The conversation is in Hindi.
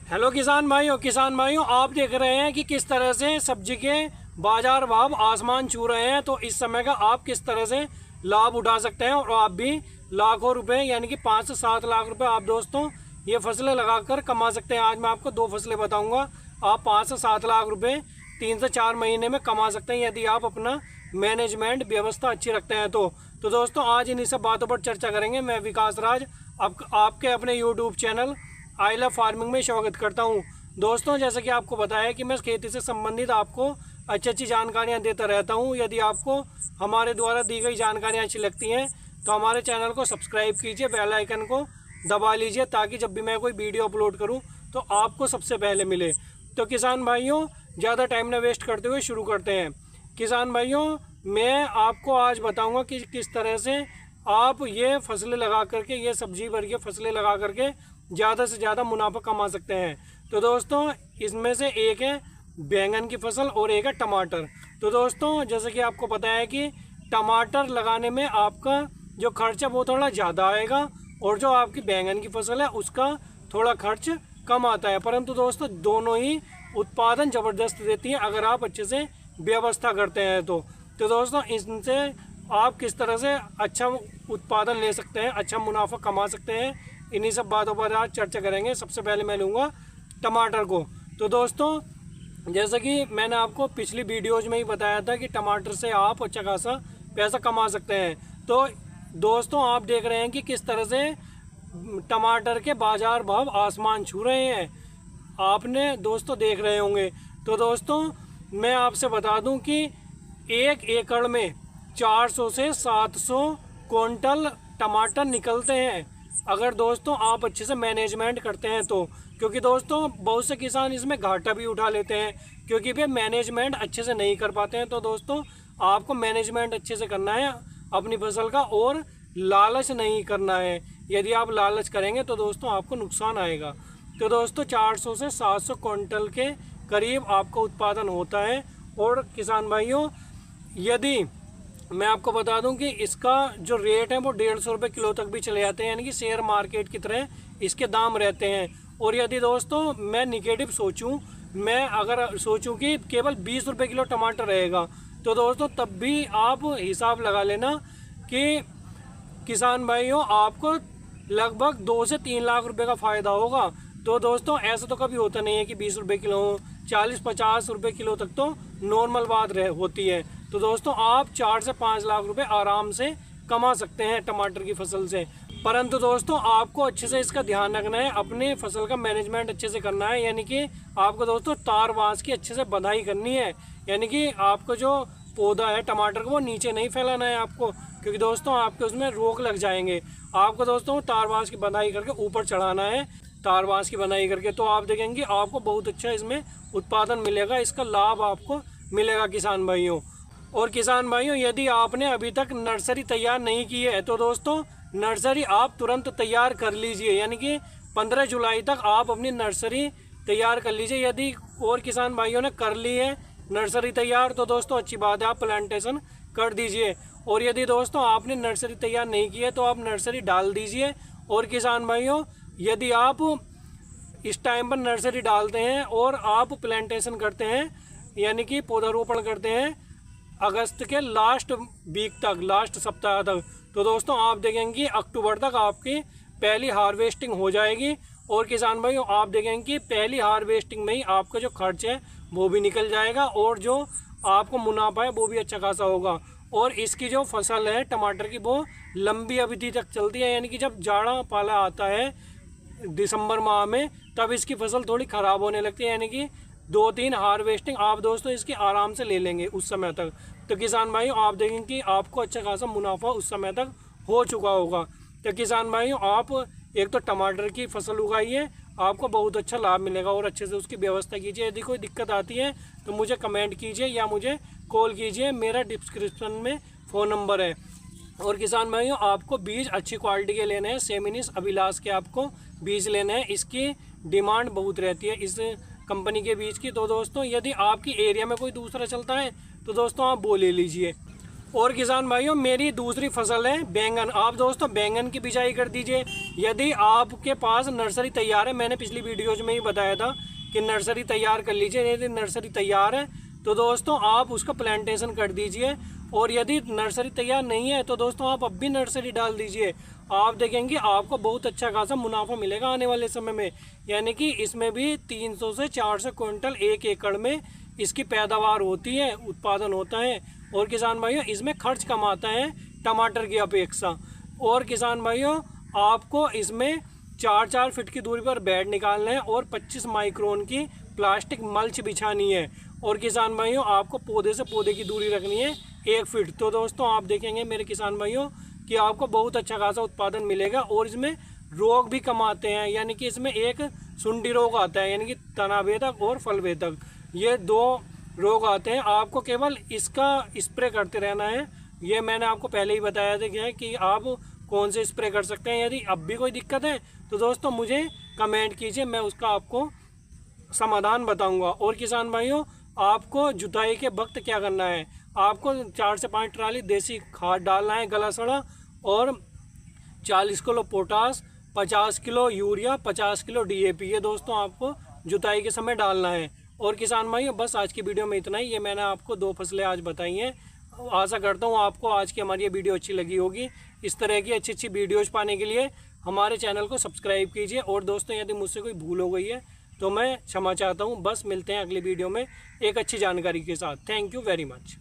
हेलो किसान भाइयों आप देख रहे हैं कि किस तरह से सब्जी के बाजार भाव आसमान छू रहे हैं। तो इस समय का आप किस तरह से लाभ उठा सकते हैं और आप भी लाखों रुपए यानी कि 5 से 7 लाख रुपए आप दोस्तों ये फसलें लगाकर कमा सकते हैं। आज मैं आपको 2 फसलें बताऊंगा। आप 5 से 7 लाख रुपए 3 से 4 महीने में कमा सकते हैं यदि आप अपना मैनेजमेंट व्यवस्था अच्छी रखते हैं। तो दोस्तों आज इन्हीं सब बातों पर चर्चा करेंगे। मैं विकास राज आपके अपने YouTube channel I love farming में स्वागत करता हूं। दोस्तों जैसे कि आपको बताया है कि मैं खेती से संबंधित आपको अच्छी जानकारियां देता रहता हूं। यदि आपको हमारे द्वारा दी गई जानकारियां अच्छी लगती हैं तो हमारे चैनल को सब्सक्राइब कीजिए, बेल आइकन को दबा लीजिए ताकि जब भी मैं कोई वीडियो अपलोड करूं तो आपको सबसे पहले मिले। तो किसान भाइयों ज़्यादा टाइम न वेस्ट करते हुए शुरू करते हैं। किसान भाइयों मैं आपको आज बताऊँगा कि किस तरह से आप ये फसलें लगा करके, ये सब्जी वर्गीय फसलें लगा करके ज़्यादा से ज़्यादा मुनाफा कमा सकते हैं। तो दोस्तों इसमें से एक है बैंगन की फसल और एक है टमाटर। तो दोस्तों जैसे कि आपको पता है कि टमाटर लगाने में आपका जो खर्च है वो थोड़ा ज़्यादा आएगा और जो आपकी बैंगन की फसल है उसका थोड़ा खर्च कम आता है। परंतु दोस्तों दोनों ही उत्पादन ज़बरदस्त देती हैं अगर आप अच्छे से व्यवस्था करते हैं तो दोस्तों इनसे आप किस तरह से अच्छा उत्पादन ले सकते हैं, अच्छा मुनाफा कमा सकते हैं, इन्हीं सब बातों पर आज चर्चा करेंगे। सबसे पहले मैं लूँगा टमाटर को। तो दोस्तों जैसा कि मैंने आपको पिछली वीडियोज में ही बताया था कि टमाटर से आप अच्छा खासा पैसा कमा सकते हैं। तो दोस्तों आप देख रहे हैं कि किस तरह से टमाटर के बाज़ार भाव आसमान छू रहे हैं, आपने दोस्तों देख रहे होंगे। तो दोस्तों मैं आपसे बता दूं कि 1 एकड़ में 400 से 700 क्विंटल टमाटर निकलते हैं अगर दोस्तों आप अच्छे से मैनेजमेंट करते हैं तो। क्योंकि दोस्तों बहुत से किसान इसमें घाटा भी उठा लेते हैं क्योंकि वे मैनेजमेंट अच्छे से नहीं कर पाते हैं। तो दोस्तों आपको मैनेजमेंट अच्छे से करना है अपनी फसल का और लालच नहीं करना है। यदि आप लालच करेंगे तो दोस्तों आपको नुकसान आएगा। तो दोस्तों 400 से 700 क्विंटल के करीब आपका उत्पादन होता है। और किसान भाइयों यदि मैं आपको बता दूं कि इसका जो रेट है वो 150 रुपये किलो तक भी चले जाते हैं, यानी कि शेयर मार्केट की तरह इसके दाम रहते हैं। और यदि दोस्तों मैं निगेटिव सोचूं, मैं अगर सोचूं कि केवल 20 रुपये किलो टमाटर रहेगा तो दोस्तों तब भी आप हिसाब लगा लेना कि किसान भाइयों आपको लगभग 2 से 3 लाख रुपए का फ़ायदा होगा। तो दोस्तों ऐसा तो कभी होता नहीं है कि 20 रुपये किलो, 40-50 रुपये किलो तक तो नॉर्मल बात होती है। तो दोस्तों आप 4 से 5 लाख रुपए आराम से कमा सकते हैं टमाटर की फसल से। परंतु दोस्तों आपको अच्छे से इसका ध्यान रखना है, अपने फसल का मैनेजमेंट अच्छे से करना है। यानी कि आपको दोस्तों तार बांस की अच्छे से बंधाई करनी है, यानी कि आपको जो पौधा है टमाटर का वो नीचे नहीं फैलाना है आपको, क्योंकि दोस्तों आपके उसमें रोग लग जाएंगे। आपको दोस्तों तार बांस की बंधाई करके ऊपर चढ़ाना है, तार बांस की बंधाई करके। तो आप देखेंगे आपको बहुत अच्छा इसमें उत्पादन मिलेगा, इसका लाभ आपको मिलेगा किसान भाइयों। और किसान भाइयों यदि आपने अभी तक नर्सरी तैयार नहीं की है तो दोस्तों नर्सरी आप तुरंत तैयार कर लीजिए, यानी कि 15 जुलाई तक आप अपनी नर्सरी तैयार कर लीजिए। यदि और किसान भाइयों ने कर ली है नर्सरी तैयार तो दोस्तों अच्छी बात है, आप प्लांटेशन कर दीजिए। और यदि दोस्तों आपने नर्सरी तैयार नहीं की है तो आप नर्सरी डाल दीजिए। और किसान भाइयों यदि आप इस टाइम पर नर्सरी डालते हैं और आप प्लांटेशन करते हैं यानी कि पौधारोपण करते हैं अगस्त के लास्ट वीक तक, लास्ट सप्ताह तक, तो दोस्तों आप देखेंगे कि अक्टूबर तक आपकी पहली हार्वेस्टिंग हो जाएगी। और किसान भाइयों आप देखेंगे कि पहली हार्वेस्टिंग में ही आपका जो खर्च है वो भी निकल जाएगा और जो आपको मुनाफा है वो भी अच्छा खासा होगा। और इसकी जो फसल है टमाटर की वो लंबी अवधि तक चलती है, यानी कि जब जाड़ा पाला आता है दिसंबर माह में तब इसकी फसल थोड़ी ख़राब होने लगती है, यानी कि 2-3 हार्वेस्टिंग आप दोस्तों इसकी आराम से ले लेंगे उस समय तक। तो किसान भाइयों आप देखेंगे कि आपको अच्छा खासा मुनाफा उस समय तक हो चुका होगा। तो किसान भाइयों आप एक तो टमाटर की फसल उगाइए, आपको बहुत अच्छा लाभ मिलेगा और अच्छे से उसकी व्यवस्था कीजिए। यदि कोई दिक्कत आती है तो मुझे कमेंट कीजिए या मुझे कॉल कीजिए, मेरा डिस्क्रिप्शन में फ़ोन नंबर है। और किसान भाइयों आपको बीज अच्छी क्वालिटी के लेने हैं, सेमिनिस अभिलाष के आपको बीज लेने हैं, इसकी डिमांड बहुत रहती है इस कंपनी के बीज की। तो दोस्तों यदि आपकी एरिया में कोई दूसरा चलता है तो दोस्तों आप वो ले लीजिए। और किसान भाइयों, मेरी दूसरी फसल है बैंगन। आप दोस्तों बैंगन की बिजाई कर दीजिए। यदि आपके पास नर्सरी तैयार है, मैंने पिछली वीडियोज में ही बताया था कि नर्सरी तैयार कर लीजिए। यदि नर्सरी तैयार है तो दोस्तों आप उसका प्लांटेशन कर दीजिए। और यदि नर्सरी तैयार नहीं है तो दोस्तों आप अब भी नर्सरी डाल दीजिए। आप देखेंगे आपको बहुत अच्छा खासा मुनाफा मिलेगा आने वाले समय में। यानी कि इसमें भी 300 से 400 क्विंटल 1 एकड़ में इसकी पैदावार होती है, उत्पादन होता है। और किसान भाइयों, इसमें खर्च कम आता है टमाटर की अपेक्षा। और किसान भाइयों, आपको इसमें 4-4 फीट की दूरी पर बेड निकालना है और 25 माइक्रोन की प्लास्टिक मल्च बिछानी है। और किसान भाइयों, आपको पौधे से पौधे की दूरी रखनी है 1 फीट। तो दोस्तों आप देखेंगे मेरे किसान भाइयों कि आपको बहुत अच्छा खासा उत्पादन मिलेगा। और इसमें रोग भी कम आते हैं। यानी कि इसमें एक सुंडी रोग आता है, यानी कि तनाभेदक और फलभेदक, ये 2 रोग आते हैं। आपको केवल इसका स्प्रे करते रहना है। ये मैंने आपको पहले ही बताया था कि आप कौन से स्प्रे कर सकते हैं। यदि अब भी कोई दिक्कत है तो दोस्तों मुझे कमेंट कीजिए, मैं उसका आपको समाधान बताऊंगा। और किसान भाइयों, आपको जुताई के वक्त क्या करना है, आपको 4 से 5 ट्राली देसी खाद डालना है गला सड़ा, और 40 kilo potash, 50 kilo urea, 50 kilo DAP, ये दोस्तों आपको जुताई के समय डालना है। और किसान भाइयों, बस आज की वीडियो में इतना ही। ये मैंने आपको 2 फसलें आज बताई हैं। आशा करता हूँ आपको आज की हमारी ये वीडियो अच्छी लगी होगी। इस तरह की अच्छी अच्छी वीडियोज़ पाने के लिए हमारे चैनल को सब्सक्राइब कीजिए। और दोस्तों, यदि मुझसे कोई भूल हो गई है तो मैं क्षमा चाहता हूँ। बस मिलते हैं अगली वीडियो में एक अच्छी जानकारी के साथ। Thank you very much.